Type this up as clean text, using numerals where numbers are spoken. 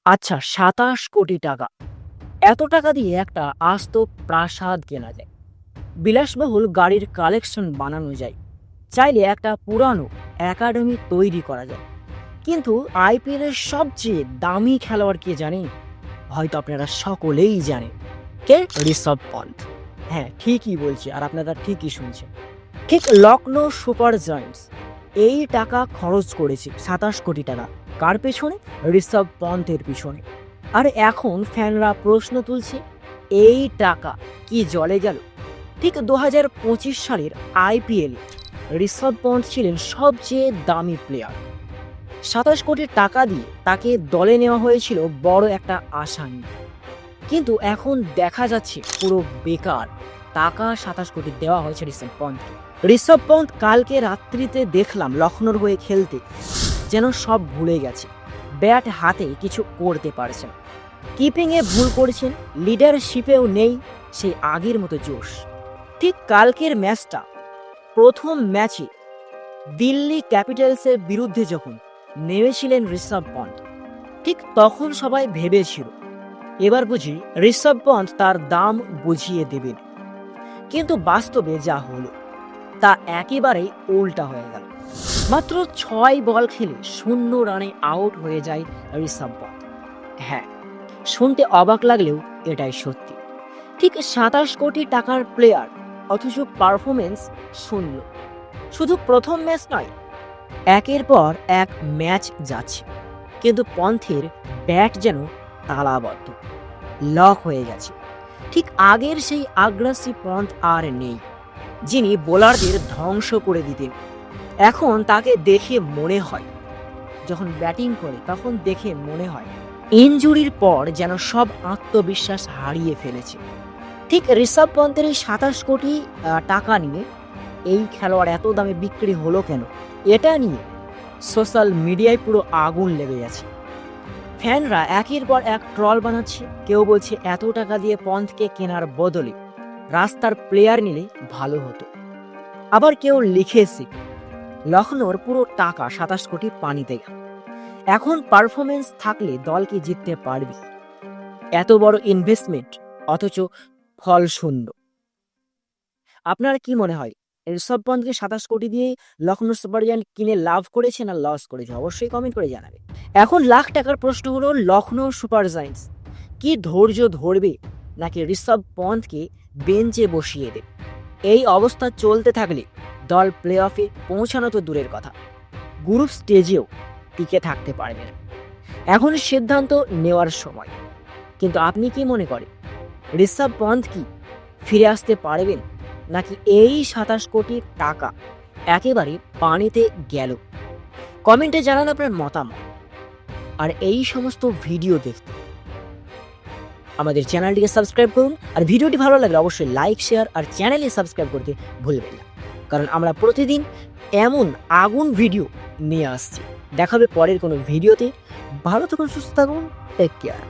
আচ্ছা, ২৭ কোটি টাকা। এত টাকা দিয়ে একটা আস্ত প্রাসাদ কেনা যায়, বিলাসবহুল গাড়ির কালেকশন বানানো যায়, চাইলে একটা পুরানো একাডেমি তৈরি করা যায়। কিন্তু আইপিএল এর সবচেয়ে দামি খেলোয়াড় কে জানেন? হয়তো আপনারা সকলেই জানেন। কে? ঋষভ পন্থ। হ্যাঁ, ঠিকই বলছি, আর আপনারা ঠিকই শুনছেন। ঠিক লখনৌ সুপার জায়ান্টস এই টাকা খরচ করেছে, ২৭ কোটি টাকা। কার পেছনে? ঋষভ পন্থের পিছনে। আর এখন ফ্যানরা প্রশ্ন তুলছে, এই টাকা কি জলে গেল? ঠিক ২০২৫ সালের আইপিএল ঋষভ পন্থ ছিলেন সবচেয়ে দামি প্লেয়ার। ২৭ কোটি টাকা দিয়ে তাকে দলে নেওয়া হয়েছিল বড় একটা আশা নিয়ে। কিন্তু এখন দেখা যাচ্ছে পুরো বেকার। টাকা ২৭ কোটি দেওয়া হয়েছে ঋষভ পন্থকে। ঋষভ পন্থ কালকে রাত্রিতে দেখলাম লখনৌর হয়ে খেলতে যেন সব ভুলে গেছে। ব্যাট হাতে কিছু করতে পারছেন, কিপিংয়ে ভুল করেছেন, লিডারশিপেও নেই সেই আগের মতো জোশ। ঠিক কালকের ম্যাচটা, প্রথম ম্যাচে দিল্লি ক্যাপিটালসের বিরুদ্ধে যখন নেমেছিলেন ঋষভ পন্থ, ঠিক তখন সবাই ভেবেছিল এবার বুঝি ঋষভ পন্থ তার দাম বুঝিয়ে দেবেন। কিন্তু বাস্তবে যা হলো তা একেবারেই উল্টা হয়ে গেল। মাত্র ৬ বল খেলে ০ রানে আউট হয়ে যায় ঋষভ পন্থ। হ্যাঁ, শুনতে অবাক লাগলেও এটাই সত্যি। ঠিক ২৭ কোটি টাকার প্লেয়ার, অথচ পারফরমেন্স শূন্য। শুধু প্রথম ম্যাচ নয়, একের পর এক ম্যাচ যাচ্ছে, কিন্তু পন্থের ব্যাট যেন তালাবদ্ধ, লক হয়ে গেছে। ঠিক আগের সেই আগ্রাসী পন্থ আর নেই, যিনি বোলারদের ধ্বংস করে দিতেন। এখন তাকে দেখে মনে হয়, যখন ব্যাটিং করে তখন দেখে মনে হয় ইনজুরির পর যেন সব আত্মবিশ্বাস হারিয়ে ফেলেছে। ঠিক ঋষভ পন্থের এই ২৭ কোটি টাকা নিয়ে এই খেলোয়াড় এত দামে বিক্রি হলো কেন, এটা নিয়ে সোশ্যাল মিডিয়ায় পুরো আগুন লেগে গেছে। ফ্যানরা একের পর এক ট্রল বানাচ্ছে। কেউ বলছে এত টাকা দিয়ে পন্থকে কেনার বদলে রাস্তার প্লেয়ার নিলে ভালো হতো। আবার কেউ লিখেছে লখনৌর পুরো টাকা ২৭ কোটি পানিতে গেল। এখন পারফরমেন্স থাকলে দল কি জিততে পারবে? এত বড় ইনভেস্টমেন্ট অথচ ফল শূন্য। আপনার কি মনে হয়, ঋষভ পন্থকে ২৭ কোটি দিয়ে লখনৌ সুপার জায়ান্ট কিনে লাভ করেছে না লস করেছে? অবশ্যই কমেন্ট করে জানাবে। এখন লাখ টাকার প্রশ্ন হলো, লখনৌ সুপার জায়ান্টস কি ধৈর্য ধরবে, নাকি ঋষভ পন্থকে বেঞ্চে বসিয়ে দেবে? এই অবস্থা চলতে থাকলে দল প্লে অফে পৌঁছানো তো দূরের কথা, গ্রুপ স্টেজেও টিকে থাকতে পারবে না। এখন সিদ্ধান্ত নেওয়ার সময়। কিন্তু আপনি কি মনে করেন, ঋষভ পন্থ কি ফিরে আসতে পারবেন, নাকি এই ২৭ কোটি টাকা একেবারে পানিতে গেল? কমেন্টে জানান আপনার মতামত। আর এই সমস্ত ভিডিও দেখতে আমাদের চ্যানেলটিকে সাবস্ক্রাইব করুন। আর ভিডিওটি ভালো লাগলে অবশ্যই লাইক, শেয়ার আর চ্যানেলে সাবস্ক্রাইব করতে ভুলবেন না, কারণ আমরা প্রতিদিন এমন আগুন ভিডিও নিয়ে আসছি। দেখাবে পরের কোনো ভিডিওতে। ভালো থাকুন, সুস্থ থাকুন, টেক কেয়ার।